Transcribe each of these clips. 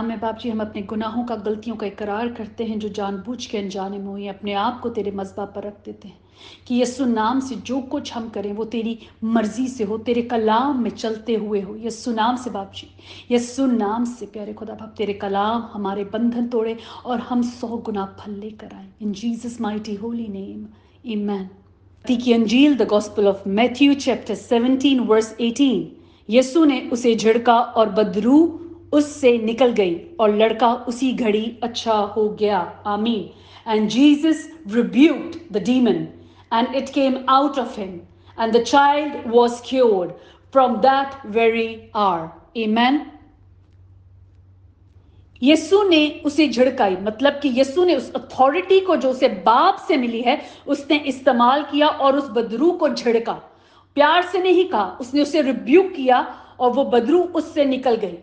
हमें बाप जी, हम अपने गुनाहों का, गलतियों का इकरार करते हैं जो जानबूझ के अनजाने में हुई, अपने आप को तेरे मज़बा पर रख देते हैं कि यीशु नाम से जो कुछ हम करें वो तेरी मर्जी से हो, तेरे कलाम में चलते हुए हो। यीशु नाम से बाप जी, यीशु नाम से प्यारे खुदा बाप, तेरे कलाम हमारे बंधन तोड़े और हम 100 गुना फल लेकर आए। In Jesus mighty holy name, आमीन। मत्ती की अंजील, the gospel of Matthew chapter 17 verse 18। यीशु ने उसे झिड़का और बदरू उससे निकल गई और लड़का उसी घड़ी अच्छा हो गया। आमीन। And Jesus rebuked the demon and it came out of him and the child was cured from that very hour. Amen. यीशु ने उसे झिड़काई, मतलब कि यीशु ने उस अथॉरिटी को जो उसे बाप से मिली है उसने इस्तेमाल किया और उस बदरू को झिड़का। प्यार से नहीं कहा, उसने उसे रिब्यूक किया और वो बदरू उससे निकल गई।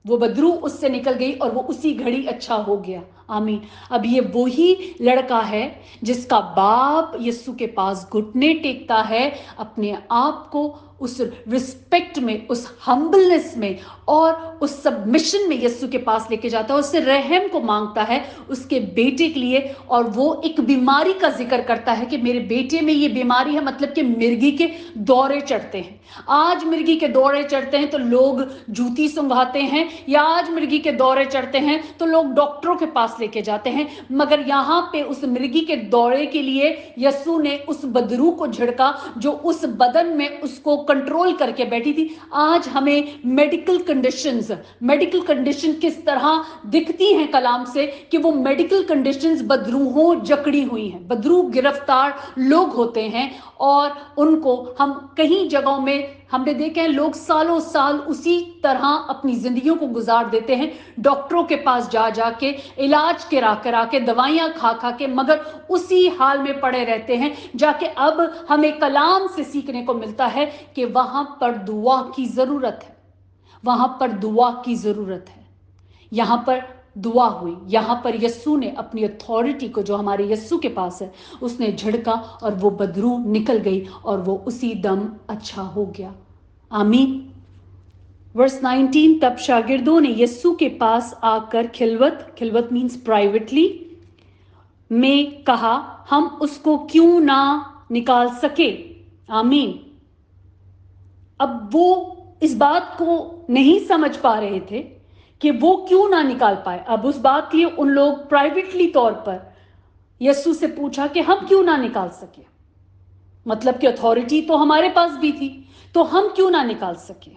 वो बदरू उससे निकल गई और वो उसी घड़ी अच्छा हो गया। आमीन। अब ये वही लड़का है जिसका बाप यीशु के पास घुटने टेकता है, अपने आप को उस रिस्पेक्ट में, उस हम्बलनेस में और उस सबमिशन में यीशु के पास लेके जाता है, उससे रहम को मांगता है उसके बेटे के लिए। और वो एक बीमारी का जिक्र करता है कि मेरे बेटे में ये बीमारी है, मतलब कि मिर्गी के दौरे चढ़ते हैं। आज मिर्गी के दौरे चढ़ते हैं तो लोग जूती सुंघाते हैं, या आज मिर्गी के दौरे चढ़ते हैं तो लोग डॉक्टरों के पास लेके जाते हैं। मगर यहाँ पे उस मिर्गी के दौरे के लिए यीशु ने उस बदरू को झिड़का जो उस बदन में उसको कंट्रोल करके बैठी थी। आज हमें मेडिकल कंडीशन किस तरह दिखती हैं कलाम से कि वो मेडिकल कंडीशंस बदरूहों जकड़ी हुई हैं। बदरू गिरफ्तार लोग होते हैं और उनको हम कई जगहों में हमने देखे हैं, लोग सालों साल उसी तरह अपनी जिंदगियों को गुजार देते हैं, डॉक्टरों के पास जा जाके, इलाज करा के, दवाइयां खा खा के, मगर उसी हाल में पड़े रहते हैं। जाके अब हमें कलाम से सीखने को मिलता है कि वहां पर दुआ की जरूरत है, वहां पर दुआ की जरूरत है। यहां पर दुआ हुई, यहां पर यीशु ने अपनी अथॉरिटी को जो हमारे यीशु के पास है उसने झिड़का और वो बदरू निकल गई और वो उसी दम अच्छा हो गया। आमीन। वर्स 19, तब शागिर्दों ने यीशु के पास आकर खिलवत मीन्स प्राइवेटली में कहा, हम उसको क्यों ना निकाल सके। आमीन। अब वो इस बात को नहीं समझ पा रहे थे कि वो क्यों ना निकाल पाए। अब उस बात के लिए उन लोग प्राइवेटली तौर पर यीशु से पूछा कि हम क्यों ना निकाल सके, मतलब कि अथॉरिटी तो हमारे पास भी थी, तो हम क्यों ना निकाल सके।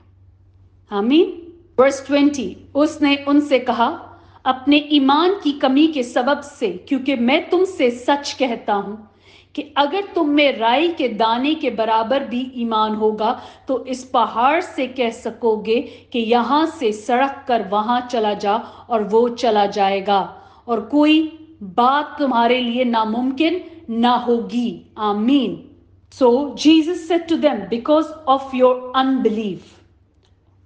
आमीन। वर्स 20, उसने उनसे कहा, अपने ईमान की कमी के सबब से, क्योंकि मैं तुमसे सच कहता हूं कि अगर तुम में राई के दाने के बराबर भी ईमान होगा तो इस पहाड़ से कह सकोगे कि यहां से सड़क कर वहां चला जा और वो चला जाएगा, और कोई बात तुम्हारे लिए नामुमकिन ना होगी। आमीन। So Jesus said to them, because of your unbelief,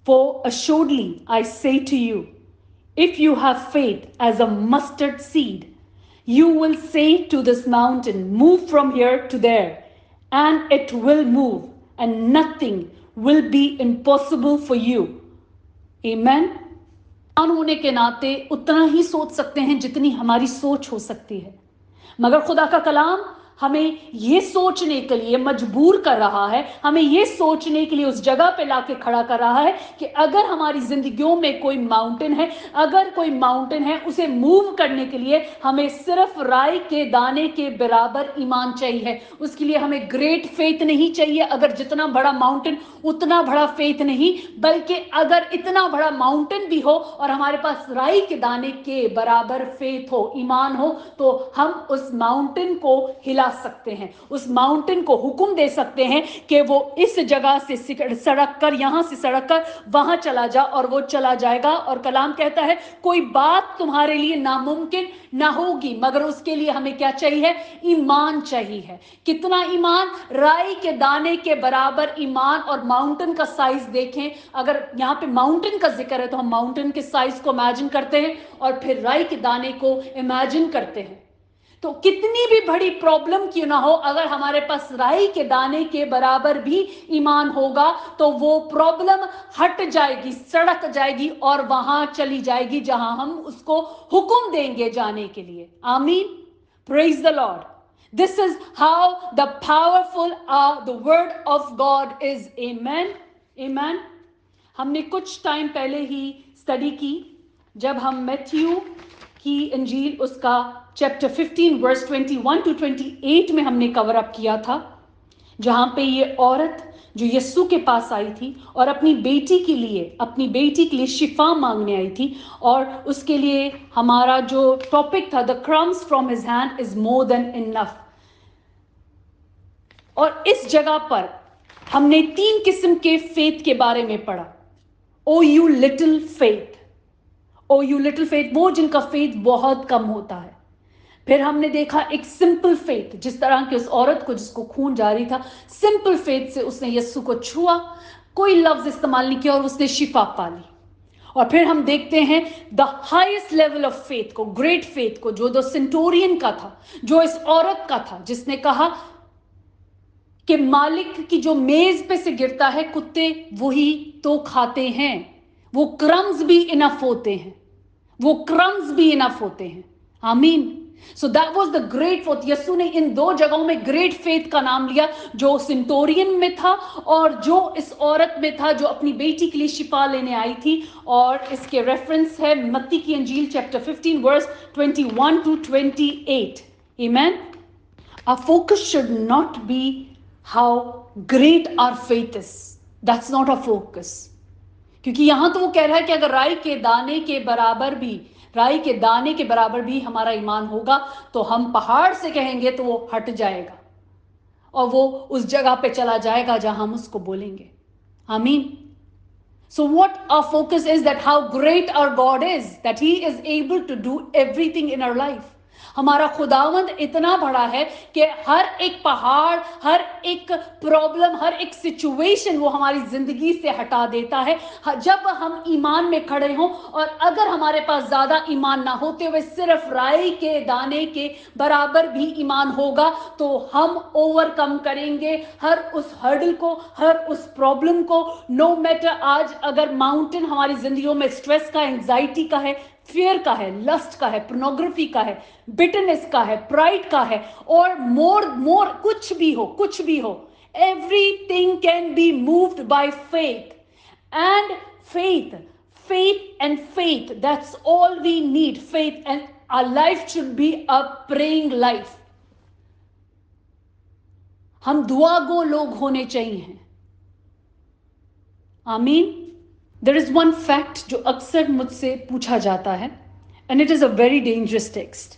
for assuredly I say to you, if you have faith as a mustard seed, you will say to this mountain, move from here to there, and it will move, and nothing will be impossible for you. Amen. इंसान होने के नाते उतना ही सोच सकते हैं जितनी हमारी सोच हो सकती है, मगर खुदा का कलाम हमें यह सोचने के लिए मजबूर कर रहा है, हमें यह सोचने के लिए उस जगह पे लाके खड़ा कर रहा है कि अगर हमारी जिंदगियों में कोई माउंटेन है, अगर कोई माउंटेन है, उसे मूव करने के लिए हमें सिर्फ राई के दाने के बराबर ईमान चाहिए। उसके लिए हमें ग्रेट फेथ नहीं चाहिए, अगर जितना बड़ा माउंटेन उतना बड़ा फेथ नहीं, बल्कि अगर इतना बड़ा माउंटेन भी हो और हमारे पास राई के दाने के बराबर फेथ हो, ईमान हो, तो हम उस माउंटेन को हिला सकते हैं, उस माउंटेन को हुक्म दे सकते हैं कि वो इस जगह से सड़क कर, यहां से सड़क कर वहां चला जा, और वो चला जाएगा। और कलाम कहता है कोई बात तुम्हारे लिए नामुमकिन ना होगी, मगर उसके लिए हमें क्या चाहिए? ईमान चाहिए। कितना ईमान? राई के दाने के बराबर ईमान। और माउंटेन का साइज देखें, अगर यहां पे माउंटेन का जिक्र है तो हम माउंटेन के साइज को इमेजिन करते हैं और फिर राई के दाने को इमेजिन करते हैं। तो कितनी भी बड़ी प्रॉब्लम क्यों ना हो, अगर हमारे पास राई के दाने के बराबर भी ईमान होगा तो वो प्रॉब्लम हट जाएगी, सड़क जाएगी और वहां चली जाएगी जहां हम उसको हुक्म देंगे जाने के लिए. आमीन. Praise the Lord. This is how the powerful the word of God is. Amen. Amen. हमने कुछ टाइम पहले ही स्टडी की जब हम मैथ्यू की इंजील उसका चैप्टर 15 वर्स 21 to 28 में हमने कवर अप किया था, जहां पे ये औरत जो यस्सु के पास आई थी और अपनी बेटी के लिए शिफा मांगने आई थी, और उसके लिए हमारा जो टॉपिक था, the crumbs from his hand is more than enough. और इस जगह पर हमने 3 किस्म के फेथ के बारे में पढ़ा. O you little faith, O you little faith, वो जिनका फेथ बहुत कम होता है. फिर हमने देखा एक सिंपल फेथ, जिस तरह की उस औरत को जिसको खून जारी था, सिंपल फेथ से उसने यस्सु को छुआ, कोई लफ्ज इस्तेमाल नहीं किया और उसने शिफा पा ली. और फिर हम देखते हैं the highest level of faith को, ग्रेट फेथ को, जो द सेंटोरियन का था, जो इस औरत का था, जिसने कहा कि मालिक की जो मेज पे से गिरता है कुत्ते वही तो खाते हैं, वो क्रम्स भी इनफ होते हैं, वो क्रम्स भी इनफ होते हैं. आमीन. So that was the great faith. Yesu ने इन 2 जगहों में ग्रेट फेथ का नाम लिया, जो सेंटोरियन में था और जो इस औरत में था जो अपनी बेटी के लिए शिफा लेने आई थी. और इसके रेफरेंस है मत्ती की इंजील चैप्टर 15 वर्स 21 to 28. आमीन. Our focus should not be how great our faith is. That's not our focus. क्योंकि यहां तो वो कह रहा है कि अगर राई के दाने के बराबर भी हमारा ईमान होगा तो हम पहाड़ से कहेंगे तो वो हट जाएगा और वो उस जगह पे चला जाएगा जहां हम उसको बोलेंगे. आमीन. So what our focus is that how great our God is, that he is able to do everything in our life. हमारा खुदावंद इतना बड़ा है कि हर एक पहाड़, हर एक प्रॉब्लम, हर एक सिचुएशन वो हमारी जिंदगी से हटा देता है जब हम ईमान में खड़े हों. और अगर हमारे पास ज्यादा ईमान ना होते हुए सिर्फ राई के दाने के बराबर भी ईमान होगा तो हम ओवरकम करेंगे हर उस हर्डल को, हर उस प्रॉब्लम को. नो मैटर आज अगर माउंटेन हमारी जिंदगियों में स्ट्रेस का, एंजाइटी का है, फियर का है, लस्ट का है, पोर्नोग्राफी का है, बिटरनेस का है, प्राइड का है, और मोर कुछ भी हो, everything can be moved by faith. And faith, that's all we need. Faith, and our life should be a praying life. हम दुआगो लोग होने चाहिए. आमीन. There is one fact जो अक्सर मुझसे पूछा जाता है, and it is a very dangerous text.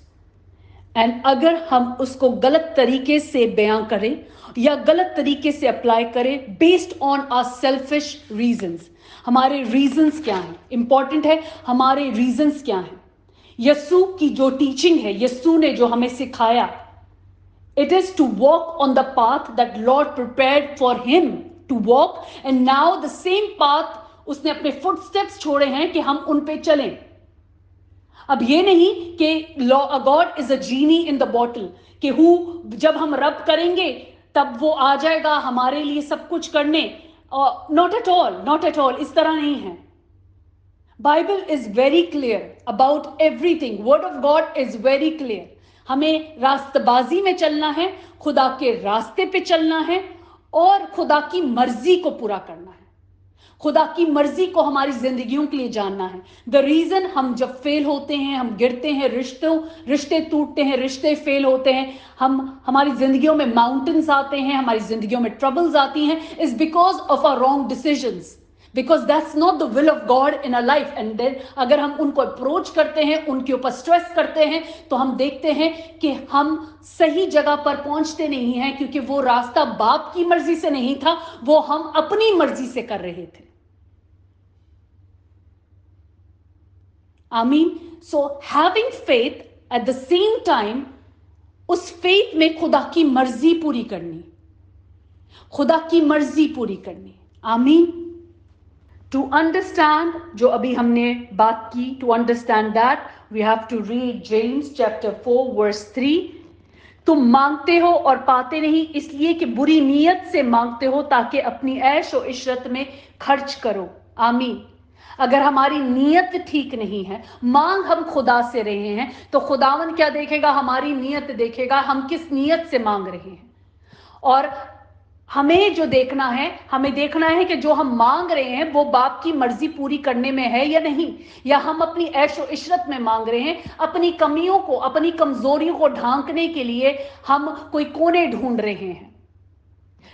And अगर हम उसको गलत तरीके से बयां करें या गलत तरीके से अप्लाई करें based on our selfish reasons, हमारे reasons क्या हैं? Important है हमारे reasons क्या हैं. यस्सु की जो टीचिंग है, यस्सु ने जो हमें सिखाया, it is to walk on the path that Lord prepared for him to walk, and now the same path उसने अपने फुटस्टेप्स छोड़े हैं कि हम उन पे चलें. अब ये नहीं कि God is a genie in the bottle, कि जब हम रब करेंगे तब वो आ जाएगा हमारे लिए सब कुछ करने. नॉट एट ऑल, इस तरह नहीं है. Bible is very clear about everything. Word of God is very clear. हमें रास्तबाजी में चलना है, खुदा के रास्ते पे चलना है और खुदा की मर्जी को पूरा करना है. खुदा की मर्जी को हमारी जिंदगियों के लिए जानना है. द रीजन हम जब फेल होते हैं, हम गिरते हैं, रिश्ते टूटते हैं, रिश्ते फेल होते हैं, हमारी जिंदगियों में माउंटेन्स आते हैं, हमारी जिंदगियों में ट्रबल्स आती हैं, is because of our wrong decisions, because that's not the will of God in a life. And then अगर हम उनको अप्रोच करते हैं, उनके ऊपर स्ट्रेस करते हैं, तो हम देखते हैं कि हम सही जगह पर पहुंचते नहीं हैं, क्योंकि वो रास्ता बाप की मर्जी से नहीं था, वो हम अपनी मर्जी से कर रहे थे. आमीन. So having faith at the same time, उस फेथ में खुदा की मर्जी पूरी करनी, खुदा की मर्जी पूरी करनी. आमीन. टू अंडरस्टैंड, जो अभी हमने बात की, to understand that We have to read James chapter 4 verse 3. तुम मांगते हो और पाते नहीं इसलिए कि बुरी नीयत से मांगते हो ताकि अपनी ऐश और इशरत में खर्च करो. आमीन. अगर हमारी नीयत ठीक नहीं है, मांग हम खुदा से रहे हैं, तो खुदावन क्या देखेगा? हमारी नीयत देखेगा, हम किस नीयत से मांग रहे हैं. और हमें जो देखना है, हमें देखना है कि जो हम मांग रहे हैं वो बाप की मर्जी पूरी करने में है या नहीं, या हम अपनी ऐश और इशरत में मांग रहे हैं, अपनी कमियों को, अपनी कमजोरियों को ढांकने के लिए हम कोई कोने ढूंढ रहे हैं.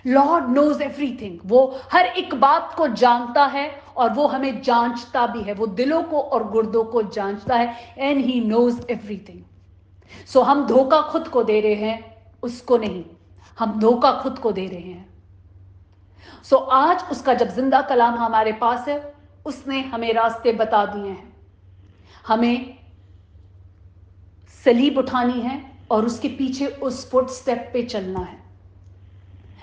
Lord knows everything. वो हर एक बात को जानता है और वो हमें जांचता भी है. वो दिलों को और गुर्दों को जांचता है. And he knows everything. So हम धोखा खुद को दे रहे हैं, उसको नहीं. हम धोखा खुद को दे रहे हैं. सो आज उसका जब जिंदा कलाम हमारे पास है, उसने हमें रास्ते बता दिए हैं. हमें सलीब उठानी है और उसके पीछे उस फुट स्टेप पे चलना है.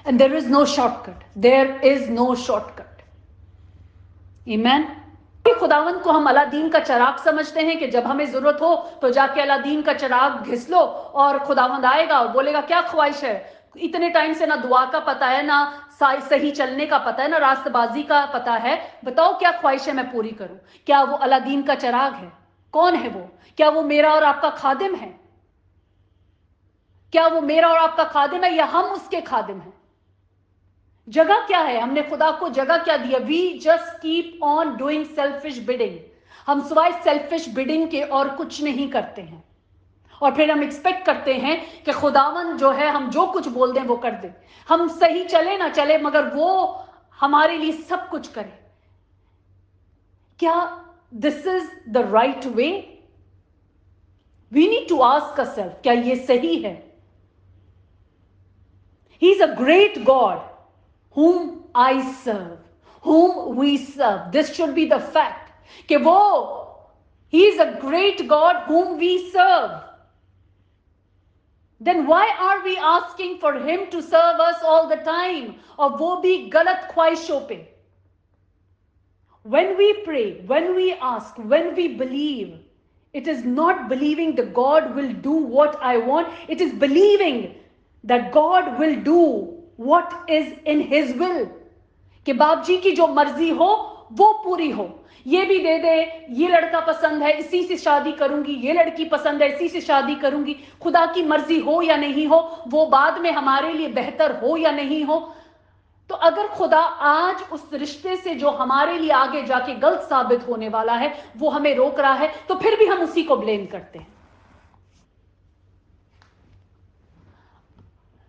And there is no shortcut. There is no shortcut. आमीन. खुदावन को हम अलादीन का चिराग समझते हैं कि जब हमें जरूरत हो तो जाके अलादीन का चिराग घिस लो और खुदावंद आएगा और बोलेगा क्या ख्वाहिश है. इतने टाइम से ना दुआ का पता है, ना सही चलने का पता है, ना रास्तबाजी का पता है, बताओ क्या ख्वाहिश है मैं पूरी करूं. क्या वो अलादीन का चिराग है? कौन है वो? क्या वो मेरा और आपका खादिम है? क्या वो मेरा और आपका खादिम है या हम उसके खादिम हैं? जगह क्या है? हमने खुदा को जगह क्या दिया? We just keep on doing selfish bidding. हम सिवाय सेल्फिश बिडिंग के और कुछ नहीं करते हैं. और फिर हम एक्सपेक्ट करते हैं कि खुदावन जो है हम जो कुछ बोल दें वो कर दे. हम सही चले ना चले मगर वो हमारे लिए सब कुछ करे. क्या this is the right way? We need to ask ourself, क्या ये सही है? He is a great God whom I serve, whom we serve. This should be the fact कि वो he is a great God whom we serve. Then why are we asking for him to serve us all the time? और वो भी गलत ख्वाहिशों पे. When we pray, when we ask, when we believe, it is not believing that God will do what I want. It is believing that God will do what is in his will. कि बाप जी की जो मर्जी हो वो पूरी हो. ये भी दे दे, ये लड़का पसंद है इसी से शादी करूंगी, ये लड़की पसंद है इसी से शादी करूंगी. खुदा की मर्जी हो या नहीं हो, वो बाद में हमारे लिए बेहतर हो या नहीं हो. तो अगर खुदा आज उस रिश्ते से जो हमारे लिए आगे जाके गलत साबित होने वाला है वो हमें रोक रहा है, तो फिर भी हम उसी को ब्लेम करते हैं.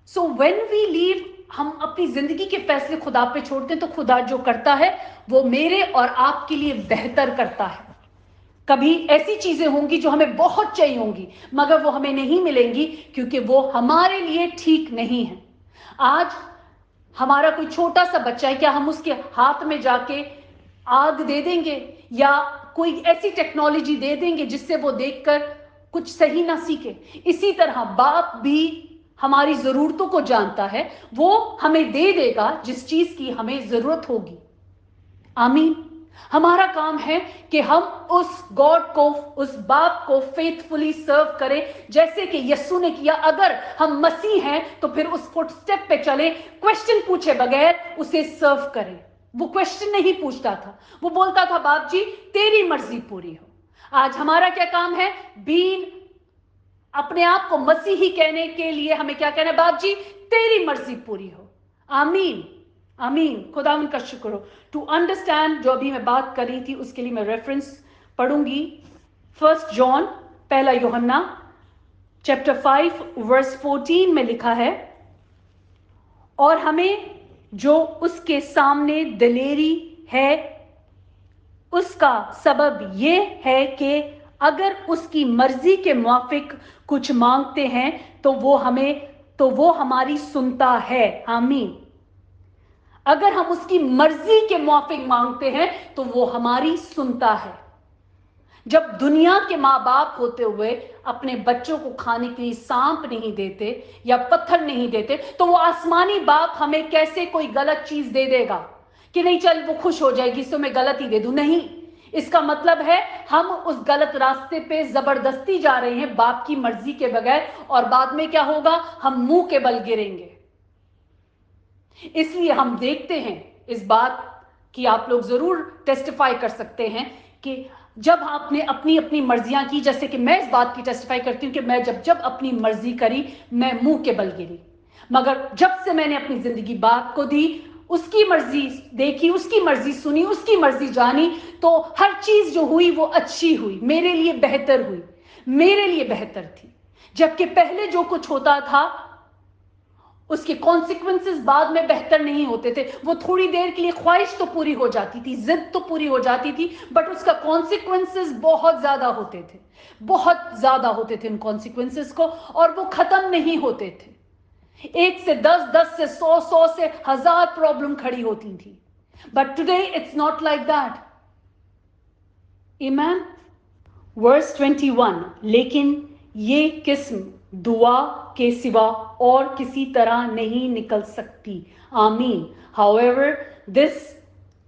सो व्हेन वी लीव, हम अपनी जिंदगी के फैसले खुदा पे छोड़ते हैं, तो खुदा जो करता है वो मेरे और आपके लिए बेहतर करता है. कभी ऐसी चीजें होंगी जो हमें बहुत चाहिए होंगी मगर वो हमें नहीं मिलेंगी क्योंकि वो हमारे लिए ठीक नहीं है. आज हमारा कोई छोटा सा बच्चा है, क्या हम उसके हाथ में जाके आग दे देंगे या कोई ऐसी टेक्नोलॉजी दे देंगे जिससे वो देखकर कुछ सही ना सीखे? इसी तरह बाप भी हमारी जरूरतों को जानता है, वो हमें दे देगा जिस चीज की हमें जरूरत होगी. आमीन. हमारा काम है कि हम उस गॉड को, उस बाप को फेथफुली सर्व करें जैसे कि यीशु ने किया. अगर हम मसीह हैं तो फिर उस फुटस्टेप पे चलें, क्वेश्चन पूछे बगैर उसे सर्व करें. वो क्वेश्चन नहीं पूछता था, वो बोलता था बाप जी तेरी मर्जी पूरी हो. आज हमारा क्या काम है? बीन अपने आप को मसीही कहने के लिए हमें क्या कहना है? बाप जी तेरी मर्जी पूरी हो. आमीन. आमीन. खुदावन का शुक्र हो. टू अंडरस्टैंड जो अभी मैं बात कर रही थी उसके लिए मैं रेफरेंस पढ़ूंगी. 1 जॉन, पहला यूहन्ना चैप्टर 5 वर्स 14 में लिखा है, और हमें जो उसके सामने दिलेरी है उसका सबब ये है कि अगर उसकी मर्जी के मुआफिक कुछ मांगते हैं तो वो हमारी सुनता है. आमीन. अगर हम उसकी मर्जी के मुआफिक मांगते हैं तो वो हमारी सुनता है. जब दुनिया के माँ बाप होते हुए अपने बच्चों को खाने के लिए सांप नहीं देते या पत्थर नहीं देते, तो वो आसमानी बाप हमें कैसे कोई गलत चीज दे देगा कि नहीं चल वो खुश हो जाएगी इससे मैं गलत ही दे दूं? नहीं. इसका मतलब है हम उस गलत रास्ते पे जबरदस्ती जा रहे हैं बाप की मर्जी के बगैर, और बाद में क्या होगा, हम मुंह के बल गिरेंगे। इसलिए हम देखते हैं इस बात की, आप लोग जरूर टेस्टिफाई कर सकते हैं कि जब आपने अपनी अपनी मर्जियां की, जैसे कि मैं इस बात की टेस्टिफाई करती हूं कि मैं जब अपनी मर्जी करी मैं मुंह के बल गिरी, मगर जब से मैंने अपनी जिंदगी बाप को दी, उसकी मर्जी देखी, उसकी मर्जी सुनी, उसकी मर्जी जानी, तो हर चीज जो हुई वो अच्छी हुई, मेरे लिए बेहतर हुई, मेरे लिए बेहतर थी। जबकि पहले जो कुछ होता था उसके कॉन्सिक्वेंसेस बाद में बेहतर नहीं होते थे। वो थोड़ी देर के लिए ख्वाहिश तो पूरी हो जाती थी, जिद तो पूरी हो जाती थी, बट उसका कॉन्सिक्वेंसेस बहुत ज्यादा होते थे, बहुत ज्यादा होते थे उन कॉन्सिक्वेंसेस को, और वो खत्म नहीं होते थे। 1 से 10, 10 से 100, 100 से 1000 प्रॉब्लम खड़ी होती थी। But today it's not like that. आमीन। वर्स 21, लेकिन ये किस्म दुआ के सिवा और किसी तरह नहीं निकल सकती। आमीन। However, this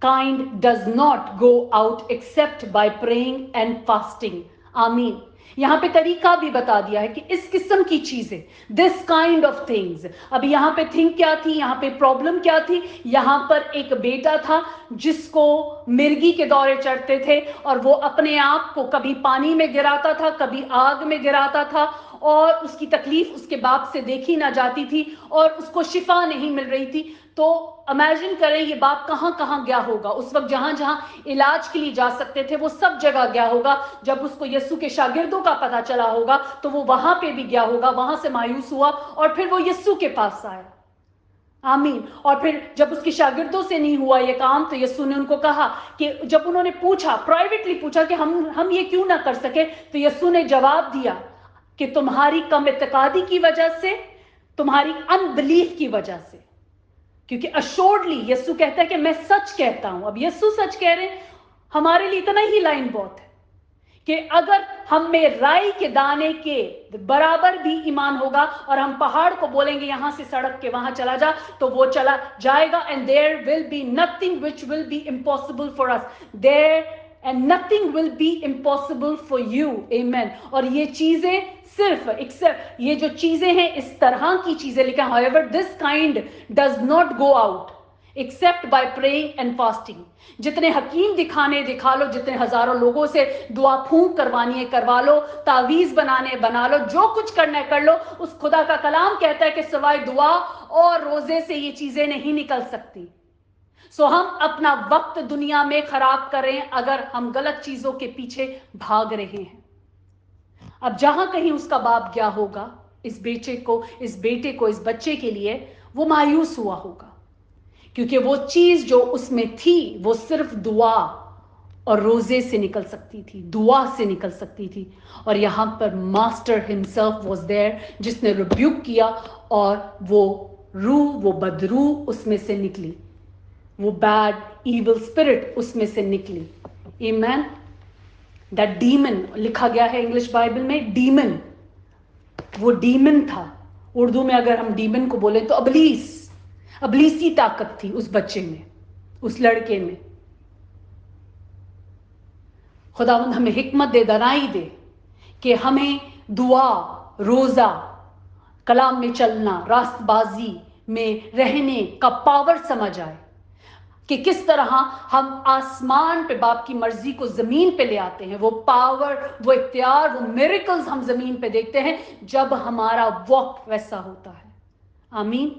kind does not go out except by praying and fasting. आमीन। यहां पे तरीका भी बता दिया है कि इस किस्म की चीजें, दिस काइंड ऑफ थिंग्स। अब यहां पे थिंग क्या थी, यहां पे प्रॉब्लम क्या थी? यहां पर एक बेटा था जिसको मिर्गी के दौरे चढ़ते थे, और वो अपने आप को कभी पानी में गिराता था, कभी आग में गिराता था, और उसकी तकलीफ उसके बाप से देखी ना जाती थी, और उसको शिफा नहीं मिल रही थी। तो इमेजिन करें ये बाप कहां कहां गया होगा उस वक्त, जहां जहां इलाज के लिए जा सकते थे वो सब जगह गया होगा। जब उसको यीशु के शागिर्दों का पता चला होगा तो वो वहां पे भी गया होगा, वहां से मायूस हुआ और फिर वो यीशु के पास आया। आमीन। और फिर जब उसके शागिर्दों से नहीं हुआ ये काम, तो यीशु ने उनको कहा कि जब उन्होंने पूछा, प्राइवेटली पूछा कि हम ये क्यों ना कर सके, तो यीशु ने जवाब दिया कि तुम्हारी कम इत्तेकादी की वजह से, तुम्हारी अनबिलीफ की वजह से। क्योंकि अश्योर्डली यीशु कहता है कि मैं सच कहता हूं। अब यीशु सच कह रहे हैं, हमारे लिए इतना ही लाइन बहुत है कि अगर हम में राई के दाने के बराबर भी ईमान होगा और हम पहाड़ को बोलेंगे यहां से सड़क के वहां चला जा, तो वो चला जाएगा। And there will be nothing which will be impossible for us, there and nothing will be impossible for you. Amen. और ये चीजें सिर्फ एक्सेप्ट, ये जो चीजें हैं इस तरह की चीजें लिखा, however this kind does not go out except by praying and fasting. जितने हकीम दिखा लो, जितने हजारों लोगों से दुआ फूंक करवानी है करवा लो, तावीज बनाने बना लो, जो कुछ करना है कर लो, उस खुदा का कलाम कहता है कि सिवाय दुआ और रोजे से ये चीजें नहीं निकल सकती। सो हम अपना वक्त दुनिया में खराब कर रहे हैं अगर हम गलत चीजों के पीछे भाग रहे हैं। अब जहां कहीं उसका बाप गया होगा, इस बेटे को, इस बच्चे के लिए वो मायूस हुआ होगा, क्योंकि वो चीज जो उसमें थी वो सिर्फ दुआ और रोजे से निकल सकती थी, दुआ से निकल सकती थी। और यहां पर मास्टर हिमसेल्फ वाज देयर, जिसने रिब्यूक किया, और वो रूह, वो बदरूह उसमें से निकली, वो बैड इविल स्पिरिट उसमें से निकली। आमेन। दैट डीमन, लिखा गया है इंग्लिश बाइबल में डीमन, वो डीमन था। उर्दू में अगर हम डीमन को बोले तो अबलीसी ताकत थी उस बच्चे में, उस लड़के में। खुदावंद हमें हिकमत दे, दनाई दे कि हमें दुआ, रोजा, कलाम में चलना, रास्तबाजी में रहने का पावर समझ आए कि किस तरह हम आसमान पे बाप की मर्जी को जमीन पे ले आते हैं। वो पावर, वो इख्तियार, वो मिरेकल्स हम जमीन पे देखते हैं जब हमारा वॉक वैसा होता है। आमीन।